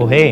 ओहे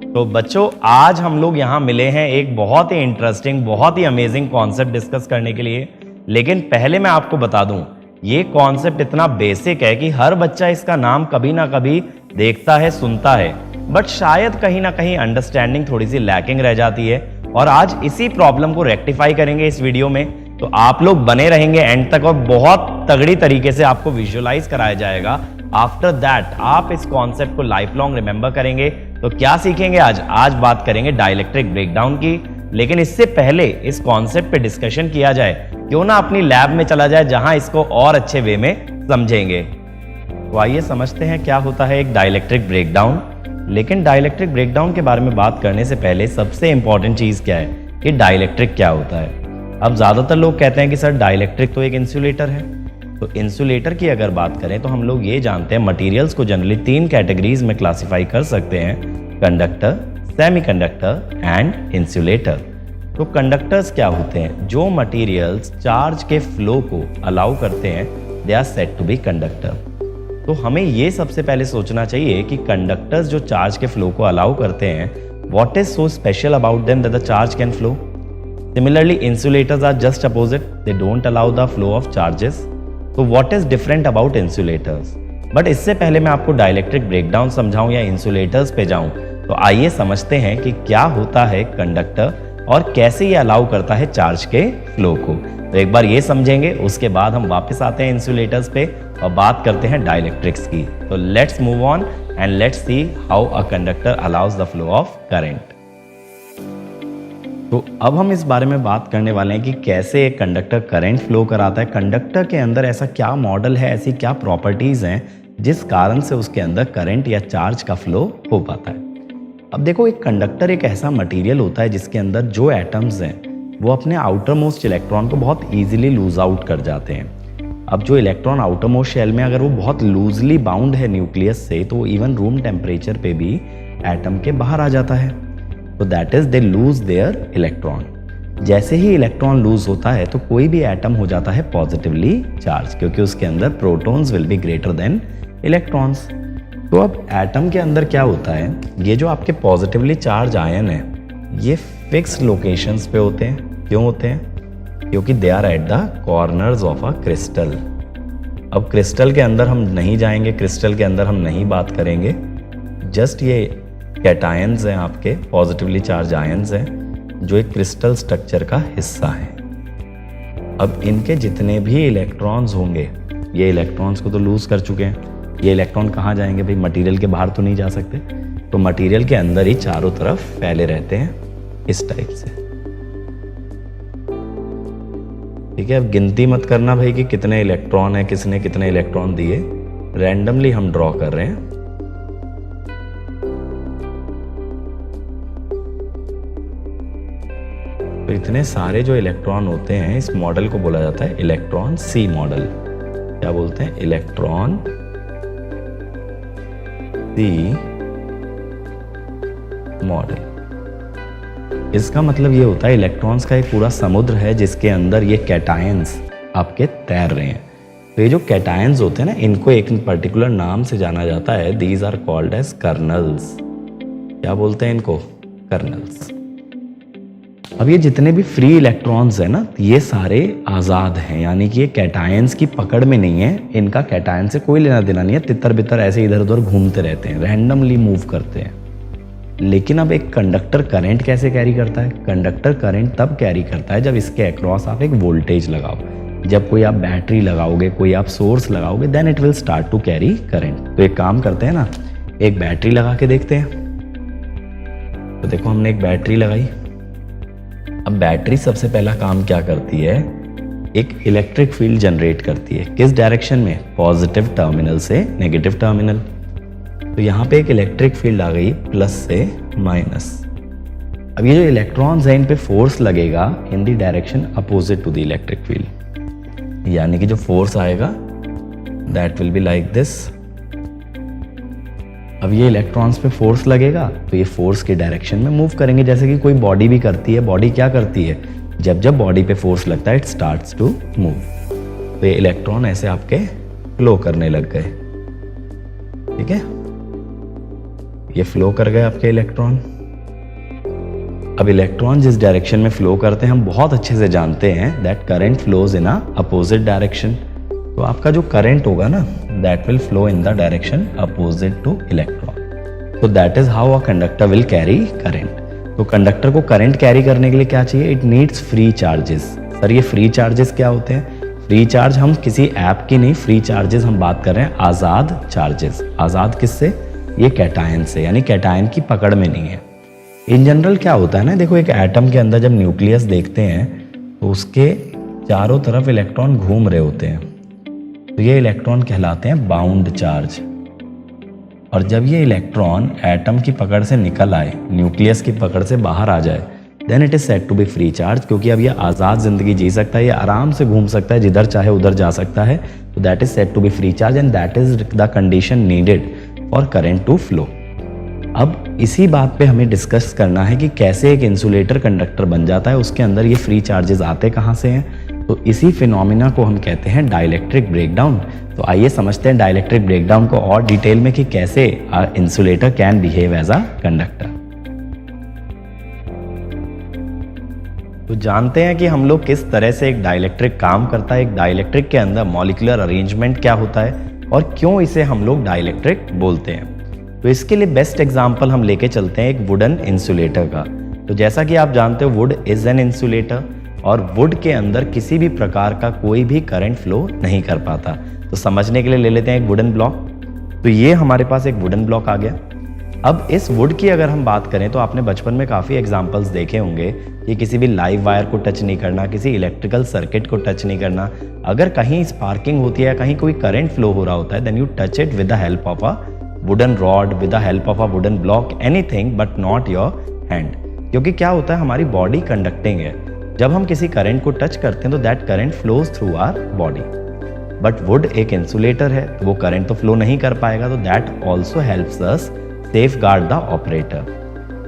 तो बच्चों, आज हम लोग यहाँ मिले हैं एक बहुत ही इंटरेस्टिंग, बहुत ही अमेजिंग कॉन्सेप्ट डिस्कस करने के लिए। लेकिन पहले मैं आपको बता दूं, ये कॉन्सेप्ट इतना बेसिक है कि हर बच्चा इसका नाम कभी ना कभी देखता है, सुनता है, बट शायद कहीं ना कहीं अंडरस्टैंडिंग थोड़ी सी लैकिंग रह जाती है। और आज इसी प्रॉब्लम को रेक्टिफाई करेंगे इस वीडियो में। तो आप लोग बने रहेंगे एंड तक और बहुत तगड़ी तरीके से आपको विजुअलाइज कराया जाएगा। आफ्टर दैट आप इस कॉन्सेप्ट को लाइफ लॉन्ग रिमेंबर करेंगे। तो क्या सीखेंगे आज बात करेंगे डाइलेक्ट्रिक ब्रेकडाउन की। लेकिन इससे पहले इस कॉन्सेप्ट पे डिस्कशन किया जाए, क्यों ना अपनी लैब में चला जाए जहां इसको और अच्छे वे में समझेंगे। तो आइए समझते हैं क्या होता है एक डाइलेक्ट्रिक ब्रेकडाउन। लेकिन डाइलेक्ट्रिक ब्रेकडाउन के बारे में बात करने से पहले सबसे इंपॉर्टेंट चीज क्या है कि डाइलेक्ट्रिक क्या होता है। अब ज्यादातर लोग कहते हैं कि सर डाइलेक्ट्रिक तो एक इंसुलेटर है। तो इंसुलेटर की अगर बात करें तो हम लोग ये जानते हैं मटेरियल्स को जनरली 3 कैटेगरीज में क्लासिफाई कर सकते हैं: कंडक्टर, सेमीकंडक्टर एंड इंसुलेटर। तो कंडक्टर्स क्या होते हैं? जो मटेरियल्स चार्ज के फ्लो को अलाउ करते हैं, they are said to be conductor. तो हमें ये सबसे पहले सोचना चाहिए कि कंडक्टर्स जो चार्ज के फ्लो को अलाउ करते हैं, what is so special about them that the charge can flow. Similarly insulators are just opposite, they don't allow the flow of charges. तो what is different about insulators. But इससे पहले मैं आपको dielectric breakdown समझाऊं या insulators पे जाऊं, तो आइए समझते हैं कि क्या होता है कंडक्टर और कैसे ये अलाउ करता है चार्ज के फ्लो को। तो एक बार ये समझेंगे, उसके बाद हम वापस आते हैं इंसुलेटर्स पे और बात करते हैं डाइलेक्ट्रिक्स की। तो let's move on and let's see how a conductor allows the flow of current. तो अब हम इस बारे में बात करने वाले हैं कि कैसे एक कंडक्टर करंट फ्लो कराता है। कंडक्टर के अंदर ऐसा क्या मॉडल है, ऐसी क्या प्रॉपर्टीज हैं जिस कारण से उसके अंदर करंट या चार्ज का फ्लो हो पाता है। अब देखो, एक कंडक्टर एक ऐसा मटेरियल होता है जिसके अंदर जो एटम्स हैं वो अपने आउटर मोस्ट इलेक्ट्रॉन को बहुत ईजिली लूज आउट कर जाते हैं। अब जो इलेक्ट्रॉन आउटर मोस्ट शेल में अगर वो बहुत लूजली बाउंड है न्यूक्लियस से, तो इवन रूम टेम्परेचर पे भी एटम के बाहर आ जाता है। तो that is they lose their electron. जैसे ही इलेक्ट्रॉन लूज होता है तो कोई भी एटम हो जाता है पॉजिटिवली चार्ज, क्योंकि उसके अंदर protons will be greater than electrons. तो अब एटम के अंदर क्या होता है, ये जो आपके पॉजिटिवली चार्ज आयन है ये फिक्स लोकेशंस पे होते हैं। क्यों होते हैं? क्योंकि they are at the corners of a crystal. अब क्रिस्टल के अंदर हम नहीं जाएंगे, क्रिस्टल के अंदर हम नहीं बात करेंगे। जस्ट ये कैटायंस हैं, आपके पॉजिटिवली चार्ज आयंस हैं जो एक क्रिस्टल स्ट्रक्चर का हिस्सा है। अब इनके जितने भी इलेक्ट्रॉन्स होंगे, ये इलेक्ट्रॉन्स को तो लूज कर चुके हैं, ये इलेक्ट्रॉन कहाँ जाएंगे भाई? मटेरियल के बाहर तो नहीं जा सकते, तो मटेरियल के अंदर ही चारों तरफ फैले रहते हैं इस टाइप से। ठीक है, अब गिनती मत करना भाई कि कितने इलेक्ट्रॉन है, किसने कितने इलेक्ट्रॉन दिए, रैंडमली हम ड्रॉ कर रहे हैं। तो इतने सारे जो इलेक्ट्रॉन होते हैं, इस मॉडल को बोला जाता है इलेक्ट्रॉन सी मॉडल। क्या बोलते हैं? इलेक्ट्रॉन सी मॉडल। इसका मतलब ये होता है इलेक्ट्रॉन्स का एक पूरा समुद्र है जिसके अंदर ये कैटायंस आपके तैर रहे हैं। तो ये जो कैटायंस होते हैं ना, इनको एक पर्टिकुलर नाम से जाना जाता है। These are called as kernels. क्या बोलते हैं इनको? कर्नल्स। अब ये जितने भी फ्री इलेक्ट्रॉन्स हैं ना, ये सारे आज़ाद हैं, यानी कि ये कैटायंस की पकड़ में नहीं है। इनका कैटायन से कोई लेना देना नहीं है, तितर बितर ऐसे इधर उधर घूमते रहते हैं, रैंडमली मूव करते हैं। लेकिन अब एक कंडक्टर करंट कैसे कैरी करता है? कंडक्टर करंट तब कैरी करता है जब इसके अक्रॉस आप एक वोल्टेज लगाओ। जब कोई आप बैटरी लगाओगे, कोई आप सोर्स लगाओगे, then it will start to carry current. तो एक काम करते हैं ना, एक बैटरी लगा के देखते हैं। तो देखो, हमने एक बैटरी लगाई। अब बैटरी सबसे पहला काम क्या करती है? एक इलेक्ट्रिक फील्ड जनरेट करती है। किस डायरेक्शन में? पॉजिटिव टर्मिनल से नेगेटिव टर्मिनल। तो यहाँ पे एक इलेक्ट्रिक फील्ड आ गई प्लस से माइनस। अब ये जो इलेक्ट्रॉन्स हैं, इन पे फोर्स लगेगा in the direction opposite to the electric field, यानी कि जो फोर्स आएगा that will be like this. अब ये इलेक्ट्रॉन्स पे फोर्स लगेगा तो ये फोर्स के डायरेक्शन में मूव करेंगे, जैसे कि कोई बॉडी भी करती है। बॉडी क्या करती है? जब जब बॉडी पे फोर्स लगता है, इट स्टार्ट्स टू मूव। तो ये इलेक्ट्रॉन ऐसे आपके फ्लो करने लग गए। ठीक है, ये फ्लो कर गए आपके इलेक्ट्रॉन। अब इलेक्ट्रॉन जिस डायरेक्शन में फ्लो करते हैं हम बहुत अच्छे से जानते हैं that current flows in a opposite direction. तो आपका जो करंट होगा ना that will flow in the direction opposite to electron. तो that is how a conductor will carry current. तो कंडक्टर को करंट कैरी करने के लिए क्या चाहिए? It needs free charges. Sir ये फ्री चार्जेस क्या होते हैं? फ्री चार्ज हम किसी ऐप की नहीं, फ्री चार्जेस हम बात कर रहे हैं आज़ाद चार्जेस। आज़ाद किससे? ये कैटायन से, यानी कैटायन की पकड़ में नहीं है। इन जनरल क्या होता है ना, देखो एक एटम के अंदर जब न्यूक्लियस देखते हैं तो उसके चारों तरफ इलेक्ट्रॉन घूम रहे होते हैं, तो ये इलेक्ट्रॉन कहलाते हैं बाउंड चार्ज। और जब ये इलेक्ट्रॉन एटम की पकड़ से निकल आए, न्यूक्लियस की पकड़ से बाहर आ जाए, then it is said to be free charge, क्योंकि अब ये आज़ाद जिंदगी जी सकता है, ये आराम से घूम सकता है, जिधर चाहे उधर जा सकता है। तो that is said to be free charge and that is the condition needed for current to flow. अब इसी बात पे हमें डिस्कस करना है कि कैसे एक इंसुलेटर कंडक्टर बन जाता है, उसके अंदर ये फ्री चार्जेस आते कहाँ से हैं। तो इसी फिनोमिना को हम कहते हैं डाइलेक्ट्रिक ब्रेकडाउन। तो आइए समझते हैं डाइलेक्ट्रिक ब्रेकडाउन को और डिटेल में कि कैसे insulator can behave as a conductor. तो जानते हैं कि हम लोग किस तरह से एक डाइलेक्ट्रिक काम करता है, एक डाइलेक्ट्रिक के अंदर मॉलिक्यूलर अरेंजमेंट क्या होता है और क्यों इसे हम लोग डाइलेक्ट्रिक बोलते हैं। तो इसके लिए बेस्ट एग्जांपल हम लेके चलते हैं एक वुडन इंसुलेटर का। तो जैसा कि आप जानते हो वुड इज एन इंसुलेटर और वुड के अंदर किसी भी प्रकार का कोई भी करंट फ्लो नहीं कर पाता। तो समझने के लिए ले लेते हैं एक वुडन ब्लॉक। तो ये हमारे पास एक वुडन ब्लॉक आ गया। अब इस वुड की अगर हम बात करें तो आपने बचपन में काफ़ी एग्जाम्पल्स देखे होंगे कि किसी भी लाइव वायर को टच नहीं करना, किसी इलेक्ट्रिकल सर्किट को टच नहीं करना। अगर कहीं स्पार्किंग होती है, कहीं कोई करंट फ्लो हो रहा होता है, then you touch it with the help of a wooden rod, with the help of a wooden block, anything but not your hand. क्योंकि क्या होता है, हमारी बॉडी कंडक्टिंग है। जब हम किसी करंट को टच करते हैं तो that current flows through our body. But wood एक इंसुलेटर है, वो करंट तो फ्लो नहीं कर पाएगा, तो that also helps us safeguard the operator.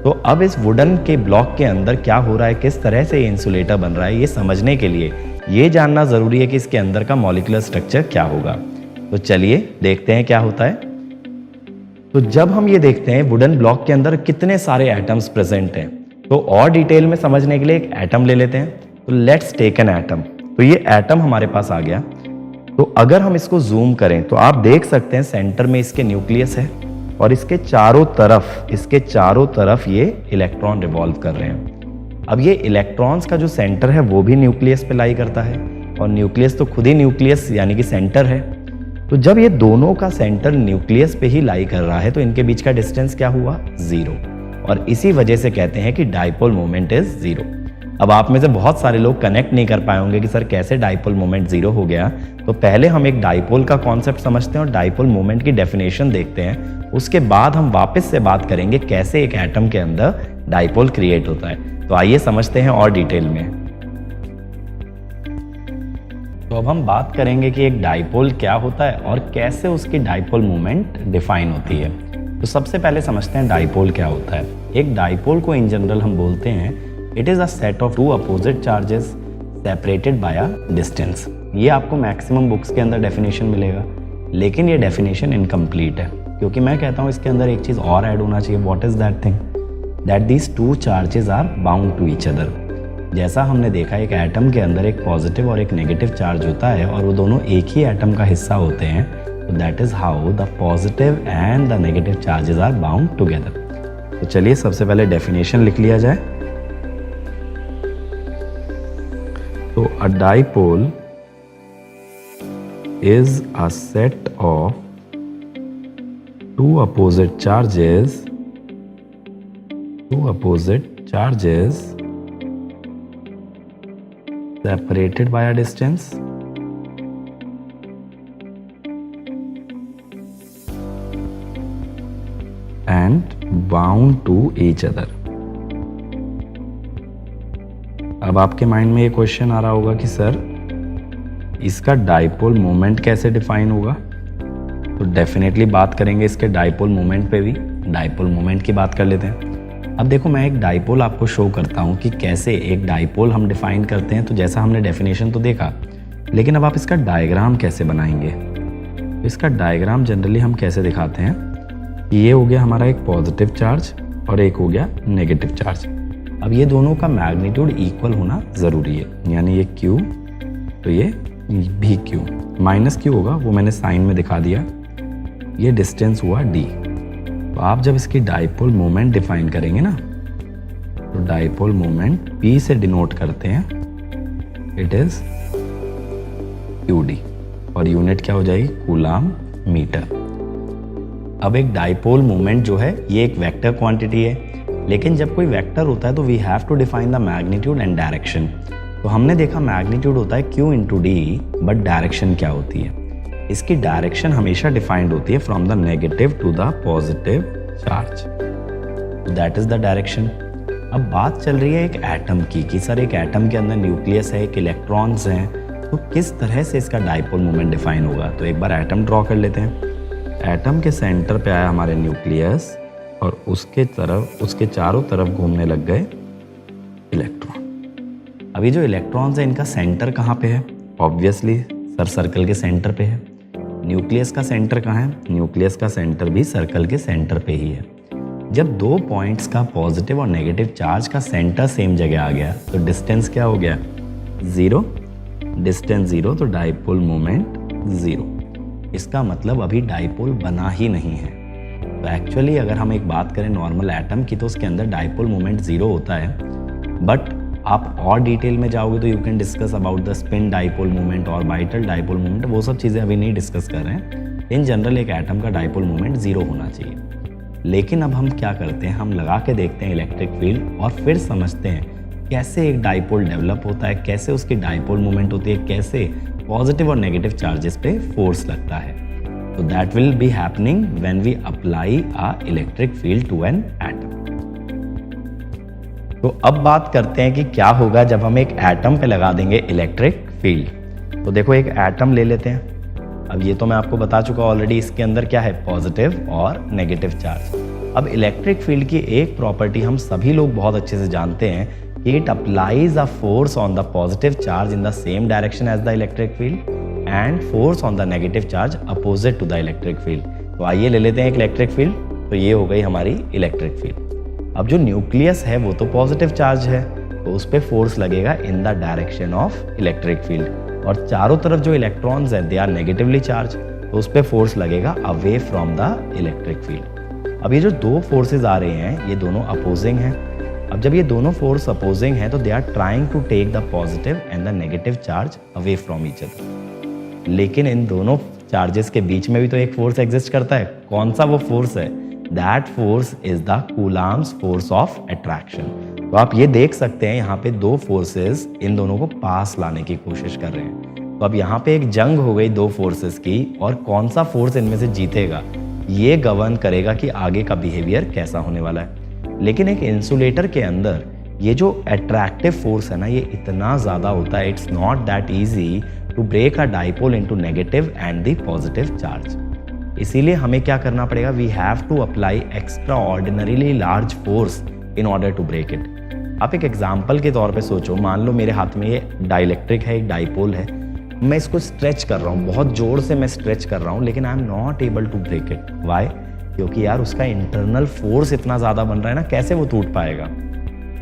तो अब इस वुडन के ब्लॉक के अंदर क्या हो रहा है, किस तरह से ये इंसुलेटर बन रहा है, ये समझने के लिए ये जानना ज़रूरी है कि इसके अंदर का मॉलिक्यूलर स्ट्रक्चर क्या होगा। तो चलिए देखते हैं क्या होता है। तो जब हम ये देखते हैं वुडन ब्लॉक के अंदर कितने सारे एटम्स प्रेजेंट हैं, तो और डिटेल में समझने के लिए एक एटम ले लेते हैं। तो लेट्स टेक एन एटम। तो ये एटम हमारे पास आ गया। तो अगर हम इसको जूम करें तो आप देख सकते हैं सेंटर में इसके न्यूक्लियस है और इसके चारों तरफ ये इलेक्ट्रॉन रिवॉल्व कर रहे हैं। अब ये इलेक्ट्रॉन्स का जो सेंटर है वो भी न्यूक्लियस पे लाई करता है और न्यूक्लियस तो खुद ही न्यूक्लियस यानी कि सेंटर है। तो जब ये दोनों का सेंटर न्यूक्लियस पे ही लाई कर रहा है तो इनके बीच का डिस्टेंस क्या हुआ? 0। और इसी वजह से कहते हैं कि डाइपोल मोमेंट इज 0। अब आप में से बहुत सारे लोग कनेक्ट नहीं कर पाए होंगे कि सर कैसे डाइपोल मोमेंट 0 हो गया। तो पहले हम एक डाइपोल का कॉन्सेप्ट समझते हैं और डाइपोल मोमेंट की डेफिनेशन देखते हैं। उसके बाद हम वापस से बात करेंगे कैसे एक एटम के अंदर डाइपोल क्रिएट होता है। तो आइए समझते हैं और डिटेल में। तो अब हम बात करेंगे कि एक डाइपोल क्या होता है और कैसे उसकी डाइपोल मोमेंट डिफाइन होती है। तो सबसे पहले समझते हैं डाइपोल क्या होता है। एक डाइपोल को इन जनरल हम बोलते हैं it is a set of two opposite charges separated by a distance. ये आपको मैक्सिमम बुक्स के अंदर डेफिनेशन मिलेगा, लेकिन ये डेफिनेशन इनकम्प्लीट है क्योंकि मैं कहता हूँ इसके अंदर एक चीज़ और ऐड होना चाहिए। What is that thing? That these two charges are bound to each other. जैसा हमने देखा एक एटम के अंदर एक पॉजिटिव और एक नेगेटिव चार्ज होता है और वो दोनों एक ही एटम का हिस्सा होते हैं। तो that is how the positive and the negative charges are bound together. तो चलिए सबसे पहले डेफिनेशन लिख लिया जाए। तो a dipole is a set of two opposite charges separated by a distance and bound to each other। अब आपके माइंड में ये क्वेश्चन आ रहा होगा कि सर इसका डाइपोल मोमेंट कैसे डिफाइन होगा। तो डेफिनेटली बात करेंगे इसके डाइपोल मोमेंट पे भी। डाइपोल मोमेंट की बात कर लेते हैं। अब देखो मैं एक डाइपोल आपको शो करता हूँ कि कैसे एक डाइपोल हम डिफाइन करते हैं। तो जैसा हमने डेफिनेशन तो देखा, लेकिन अब आप इसका डायग्राम कैसे बनाएंगे। तो इसका डायग्राम जनरली हम कैसे दिखाते हैं, ये हो गया हमारा एक पॉजिटिव चार्ज और एक हो गया नेगेटिव चार्ज। अब ये दोनों का मैग्नीट्यूड इक्वल होना ज़रूरी है, यानी ये Q तो ये भी Q, माइनस Q होगा वो मैंने साइन में दिखा दिया। ये डिस्टेंस हुआ D। तो आप जब इसकी डाइपोल मोमेंट डिफाइन करेंगे ना, तो डाइपोल मोमेंट P से डिनोट करते हैं, इट इज QD और यूनिट क्या हो जाएगी, कूलाम मीटर। अब एक डाइपोल मोमेंट जो है ये एक वेक्टर क्वांटिटी है, लेकिन जब कोई वेक्टर होता है तो we have to define the magnitude and direction. तो हमने देखा मैग्नीट्यूड होता है Q into d, but direction क्या होती है, इसकी डायरेक्शन हमेशा डिफाइंड होती है from the negative to the positive charge, that is the direction. अब बात चल रही है एक एटम की कि सर एक एटम के अंदर न्यूक्लियस है, एक इलेक्ट्रॉन्स हैं, तो किस तरह से इसका डाइपोल मोमेंट डिफाइन होगा। तो एक बार एटम ड्रॉ कर लेते हैं। एटम के सेंटर पे आया हमारे न्यूक्लियस और उसके चारों तरफ घूमने लग गए इलेक्ट्रॉन। अभी जो इलेक्ट्रॉन्स है इनका सेंटर कहाँ पे है, ऑब्वियसली सर सर्कल के सेंटर पे है। न्यूक्लियस का सेंटर कहाँ है, न्यूक्लियस का सेंटर भी सर्कल के सेंटर पे ही है। जब दो पॉइंट्स का पॉजिटिव और नेगेटिव चार्ज का सेंटर सेम जगह आ गया तो डिस्टेंस क्या हो गया, जीरो। डिस्टेंस जीरो तो डाइपोल मोमेंट जीरो। इसका मतलब अभी डाइपोल बना ही नहीं है। तो एक्चुअली अगर हम एक बात करें नॉर्मल एटम की तो उसके अंदर डाइपोल मोमेंट जीरो होता है, बट आप और डिटेल में जाओगे तो you can discuss about the spin dipole moment और ऑर्बिटल डाइपोल मोमेंट, वो सब चीज़ें अभी नहीं डिस्कस कर रहे हैं। इन जनरल एक एटम का डाइपोल मोमेंट जीरो होना चाहिए। लेकिन अब हम क्या करते हैं, हम लगा के देखते हैं इलेक्ट्रिक फील्ड और फिर समझते हैं कैसे एक डाइपोल डेवलप होता है, कैसे उसकी डाइपोल मोमेंट होती है, कैसे पॉजिटिव और नेगेटिव चार्जेस पे फोर्स लगता है। तो that will be happening when we apply a electric field to an atom. तो अब बात करते हैं कि क्या होगा जब हम एक एटम पे लगा देंगे इलेक्ट्रिक फील्ड। तो देखो एक एटम ले लेते हैं। अब ये तो मैं आपको बता चुका ऑलरेडी, इसके अंदर क्या है, पॉजिटिव और नेगेटिव चार्ज। अब इलेक्ट्रिक फील्ड की एक प्रॉपर्टी हम सभी लोग बहुत अच्छे से जानते हैं कि it applies a force on the positive charge in the same direction as the electric field and force on the negative charge opposite to the electric field. तो आइए ले लेते हैं एक इलेक्ट्रिक फील्ड। तो ये हो गई हमारी इलेक्ट्रिक फील्ड। अब जो न्यूक्लियस है वो तो पॉजिटिव चार्ज है, तो उस पर फोर्स लगेगा in the direction of electric field, और चारों तरफ जो इलेक्ट्रॉन्स हैं दे आर नेगेटिवली चार्ज, तो उस पर फोर्स लगेगा away from the electric field. अब ये जो दो फोर्सेज आ रहे हैं ये दोनों अपोजिंग हैं। अब जब ये दोनों फोर्स अपोजिंग हैं तो they are trying to take the positive and the negative charge away from each other. लेकिन इन दोनों चार्जेस के बीच में भी तो एक फोर्स एग्जिस्ट करता है। कौन सा वो फोर्स है? That force is the coulombs force of attraction. तो आप ये देख सकते हैं यहाँ पे दो फोर्सेस इन दोनों को पास लाने की कोशिश कर रहे हैं। तो अब यहाँ पे एक जंग हो गई दो फोर्सेस की, और कौन सा फोर्स इनमें से जीतेगा ये गवर्न करेगा कि आगे का बिहेवियर कैसा होने वाला है। लेकिन एक इंसुलेटर के अंदर ये जो अट्रैक्टिव फोर्स है ना ये इतना ज़्यादा होता है, it's not that easy to break a dipole into negative and the positive charge. इसीलिए हमें क्या करना पड़ेगा, we have to apply extraordinarily large force in order to break it. आप एक एग्जाम्पल के तौर पे सोचो, मान लो मेरे हाथ में ये डाइलेक्ट्रिक है, एक डाइपोल है, मैं इसको स्ट्रेच कर रहा हूँ, बहुत जोर से मैं स्ट्रेच कर रहा हूँ, लेकिन I am not able to break it. Why? क्योंकि यार उसका इंटरनल फोर्स इतना ज़्यादा बन रहा है ना, कैसे वो टूट पाएगा।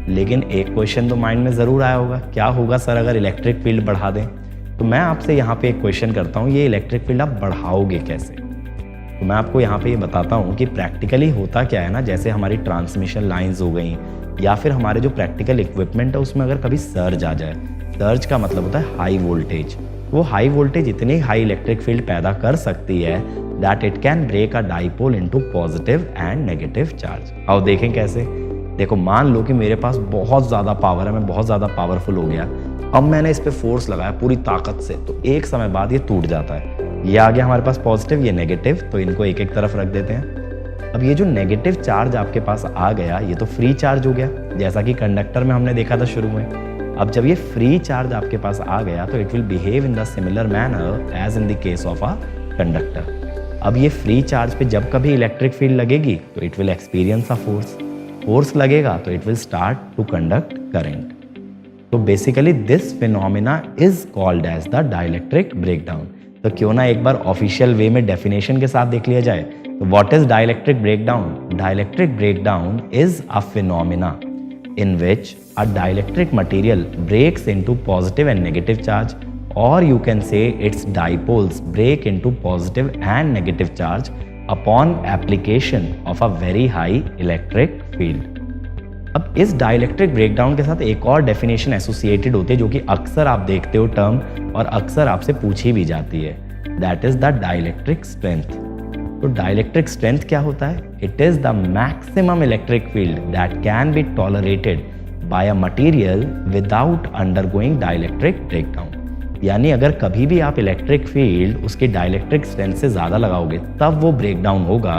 लेकिन एक क्वेश्चन तो माइंड में ज़रूर आया होगा, क्या होगा सर अगर इलेक्ट्रिक फील्ड बढ़ा दें? तो मैं आपसे यहाँ पे एक क्वेश्चन करता हूँ, ये इलेक्ट्रिक फील्ड आप बढ़ाओगे कैसे? तो मैं आपको यहाँ पे ये बताता हूँ कि प्रैक्टिकली होता क्या है ना, जैसे हमारी ट्रांसमिशन लाइंस हो गई या फिर हमारे जो प्रैक्टिकल इक्विपमेंट है उसमें अगर कभी सर्ज आ जाए, सर्ज का मतलब होता है हाई वोल्टेज। वो हाई वोल्टेज इतनी हाई इलेक्ट्रिक फील्ड पैदा कर सकती है that it can break a dipole into positive and negative charge. आओ देखें कैसे। देखो मान लो कि मेरे पास बहुत ज़्यादा पावर है, मैं बहुत ज़्यादा पावरफुल हो गया, अब मैंने इस पे फोर्स लगाया पूरी ताकत से, तो एक समय बाद ये टूट जाता है। ये आ गया हमारे पास पॉजिटिव, ये नेगेटिव, तो इनको एक एक तरफ रख देते हैं। अब ये जो नेगेटिव चार्ज आपके पास आ गया ये तो फ्री चार्ज हो गया, जैसा कि कंडक्टर में हमने देखा था शुरू में। अब जब ये फ्री चार्ज आपके पास आ गया तो it will behave in the similar manner as in the case of a conductor. अब ये फ्री चार्ज पे जब कभी इलेक्ट्रिक फील्ड लगेगी तो it will experience a force, force लगेगा तो it will start to conduct current. तो basically this phenomena is called as the dielectric breakdown. तो क्यों ना एक बार ऑफिशियल वे में डेफिनेशन के साथ देख लिया जाए। तो what is dielectric breakdown? Dielectric breakdown is a phenomena in which a dielectric material breaks into positive and negative charge, or you can say its dipoles break into positive and negative charge upon application of a very high electric field. अब इस dielectric breakdown के साथ एक और definition associated होती है जो कि अक्सर आप देखते हो टर्म और अक्सर आपसे पूछी भी जाती है, that is the dielectric strength. तो डाइलेक्ट्रिक स्ट्रेंथ क्या होता है? It is the maximum electric field that can be tolerated by a material without undergoing dielectric breakdown. यानी अगर कभी भी आप इलेक्ट्रिक फील्ड उसके डाइलेक्ट्रिक स्ट्रेंथ से ज़्यादा लगाओगे तब वो ब्रेकडाउन होगा।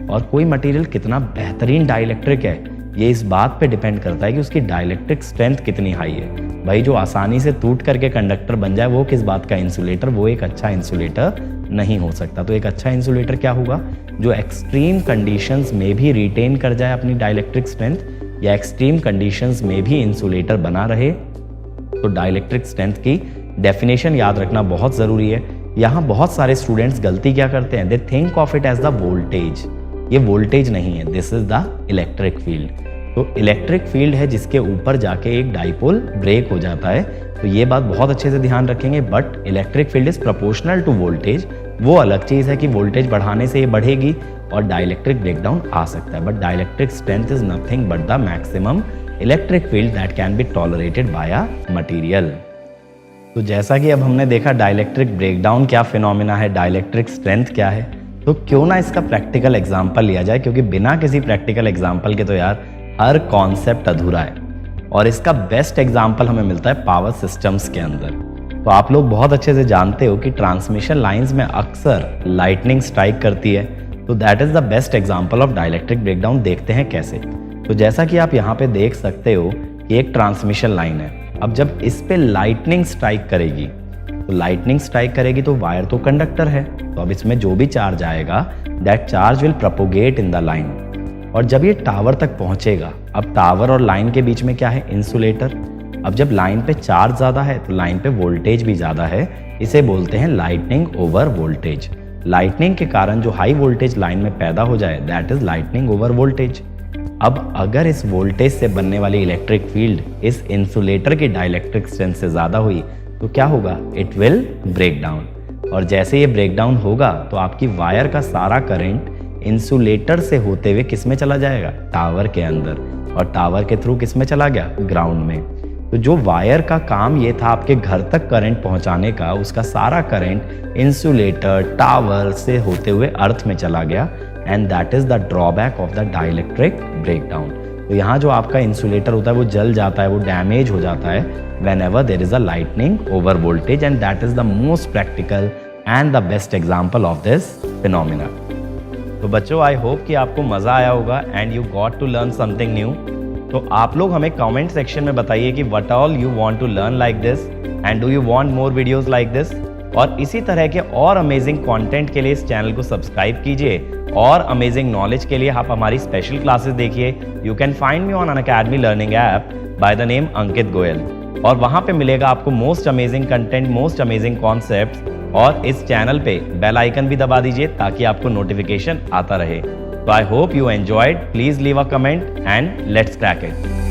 और कोई मटेरियल कितना बेहतरीन डाइलेक्ट्रिक है ये इस बात पे डिपेंड करता है कि उसकी डाइलेक्ट्रिक स्ट्रेंथ कितनी हाई है। भाई जो आसानी से टूट करके कंडक्टर बन जाए वो किस बात का इंसुलेटर, वो एक अच्छा इंसुलेटर नहीं हो सकता। तो एक अच्छा इंसुलेटर क्या होगा? जो एक्सट्रीम कंडीशंस में भी रिटेन कर जाए अपनी डाइलेक्ट्रिक स्ट्रेंथ या एक्सट्रीम कंडीशंस में भी इंसुलेटर बना रहे। तो डाइलेक्ट्रिक स्ट्रेंथ की डेफिनेशन याद रखना बहुत ज़रूरी है। यहाँ बहुत सारे स्टूडेंट्स गलती क्या करते हैं? They think of it as the voltage. ये वोल्टेज नहीं है, this is the electric field. तो इलेक्ट्रिक फील्ड है जिसके ऊपर जाके एक डाइपोल ब्रेक हो जाता है। तो ये बात बहुत अच्छे से ध्यान रखेंगे। But electric field is proportional to voltage. वो अलग चीज़ है कि वोल्टेज बढ़ाने से ये बढ़ेगी और डाइलेक्ट्रिक ब्रेकडाउन आ सकता है। But dielectric strength is nothing but the maximum electric field that can be tolerated by a material. तो जैसा कि अब हमने देखा डाइलेक्ट्रिक ब्रेकडाउन क्या फिनोमिना है, डाइलेक्ट्रिक स्ट्रेंथ क्या है, तो क्यों ना इसका प्रैक्टिकल एग्जाम्पल लिया जाए, क्योंकि बिना किसी प्रैक्टिकल एग्जाम्पल के तो यार हर कॉन्सेप्ट अधूरा है। और इसका बेस्ट एग्जाम्पल हमें मिलता है पावर सिस्टम्स के अंदर। तो आप लोग बहुत अच्छे से जानते हो कि ट्रांसमिशन लाइंस में अक्सर लाइटनिंग स्ट्राइक करती है। तो that is the best example of dielectric breakdown. देखते हैं कैसे। तो जैसा कि आप यहाँ पे देख सकते हो कि एक ट्रांसमिशन लाइन है। अब जब इस पे लाइटनिंग स्ट्राइक करेगी तो लाइटनिंग स्ट्राइक करेगी तो वायर तो कंडक्टर है, तो अब इसमें जो भी चार्ज आएगा that charge will propagate in the line. और जब ये टावर तक पहुंचेगा, अब टावर और लाइन के बीच में क्या है? इंसुलेटर। अब जब लाइन पे चार्ज ज़्यादा है तो लाइन पे वोल्टेज भी ज़्यादा है, इसे बोलते हैं लाइटनिंग ओवर वोल्टेज। लाइटनिंग के कारण जो हाई वोल्टेज लाइन में पैदा हो जाए that is lightning over voltage. अब अगर इस वोल्टेज से बनने वाली इलेक्ट्रिक फील्ड इस इंसुलेटर की डाइलेक्ट्रिक स्ट्रेंथ से ज़्यादा हुई तो क्या होगा? It will break down. और जैसे ये ब्रेक डाउन होगा तो आपकी वायर का सारा करंट इंसुलेटर से होते हुए किस में चला जाएगा? टावर के अंदर। और टावर के थ्रू किस में चला गया? ग्राउंड में। तो जो वायर का काम ये था आपके घर तक करंट पहुंचाने का, उसका सारा करंट इंसुलेटर टावर से होते हुए अर्थ में चला गया। And that is the drawback of the dielectric breakdown. तो यहाँ जो आपका इंसुलेटर होता है वो जल जाता है, वो डैमेज हो जाता है whenever there is a lightning over voltage, and that is the most practical and the best example of this phenomena. तो बच्चों आई होप कि आपको मज़ा आया होगा and you got to learn something new. तो आप लोग हमें कमेंट सेक्शन में बताइए कि what all you want to learn like this and do you want more videos like this. और इसी तरह के और अमेजिंग कंटेंट के लिए इस चैनल को सब्सक्राइब कीजिए और अमेजिंग नॉलेज के लिए आप हमारी स्पेशल क्लासेस देखिए। You can find me on Unacademy learning app by the name Ankit Goyal. और वहाँ पे मिलेगा आपको most amazing content, most amazing concepts. और इस चैनल पे बेल आइकन भी दबा दीजिए ताकि आपको नोटिफिकेशन आता रहे। तो I hope you enjoyed. Please leave a comment and let's crack it.